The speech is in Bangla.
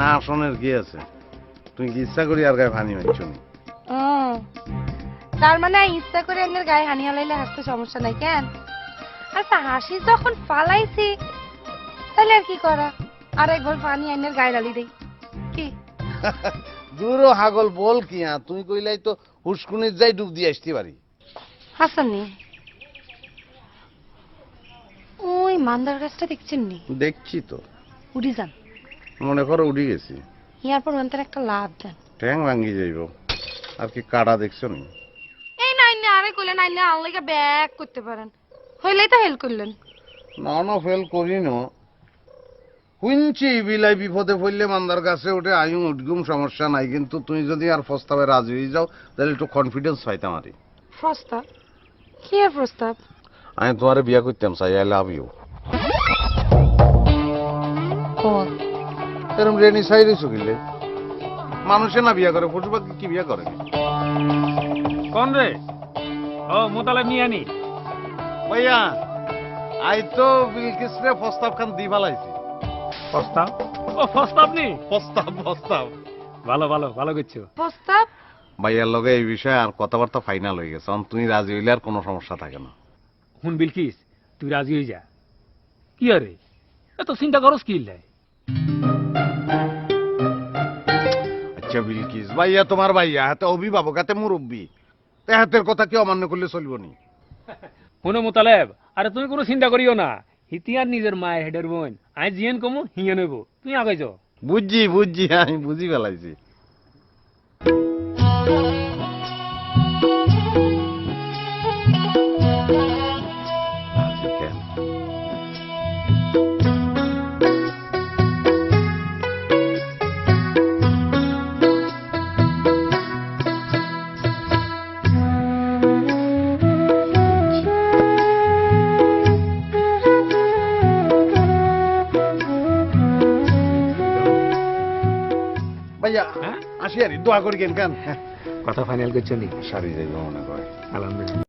না আসনের কি আছে? তুই কি ইচ্ছা করি আর গায়ে পানি মারছ নি? তার মানে ইচ্ছা করে এনের গায়ে হানি হালাইলে হাসতে সমস্যা নাই কেন? আচ্ছা হাসি যখন ফালাইছি তাহলে আর কি করা? আর একবার পানি এনের গায়ে ঢালি দেই কি? দূরও হাগল বল কি তুই কইলাই তো হুসকুনির যাই ডুব দিয়ে আসতে পারি। হাসাননি ওই মান্দার গাছটা দেখছেন নি? দেখছি তো, উড়ি যান, মনে করো উড়ি গেছি। ইয়ার পর অন্তর একটা লাভ দেন। ট্যাং ভাঙ্গি যাইব। আর কি কাটা দেখছো নি? এই নাই না আরে কইলেন নাই না আনলাইকা ব্যাক করতে পারেন হইলেই তো হেল্প করলেন। না ফেল করি না। শুনছি বিলাই বিপদে পড়লে মান্দার কাছে উঠে আয়ু উঠগুম সমস্যা নাই, কিন্তু তুই যদি আর প্রস্তাবে রাজি হয়ে যাও তাহলে একটু কনফিডেন্স পাইতাম আরি। প্রস্তাব? কি আর প্রস্তাব? আমি তোমারে বিয়া করতাম চাই, আই লাভ ইউ। এরম রেনি সাইরে চকিলে মানুষে না বিয়া করে, পশু পাখি কি বিয়া করে? কোন রে? ও মোতালেব নিয়ে আনি। ভাইয়া আই তো বিলকিস রে প্রস্তাব খান দি ফেলাইছি। প্রস্তাব? ও প্রস্তাব নি? প্রস্তাব ভালো ভালো ভালো করছো। প্রস্তাব? ভাইয়ার লগে এই বিষয়ে আর কথাবার্তা ফাইনাল হয়ে গেছে। তুমি রাজি হইলে আর কোনো সমস্যা থাকে না। হুন বিলকিস, তুই রাজি হয়ে যা। কি আরে এত চিন্তা করস কি লাই? আচ্ছা বিলকিস ভাইয়া তোমার ভাইয়া হাতে অভিভাবক, হাতে মুরব্বী, হাতের কথা কি অমান্য করলে চলবো নি? হুনো মোতালেব, আরে তুমি কোনো চিন্তা করিও না। হিতিয়ার নিজের মায়ের হেডের বোন, আই জিয়েন কমু হিয়ে নেবো, তুই আগে যাও। বুঝছি আমি বুঝি ফেলাইছি। ভাইয়া হ্যাঁ? আসি আর দোয়া করি কেন কান কথা ফাইনাল করছো নি? সারি যাইব মনে করে। আলহামদুলিল্লাহ।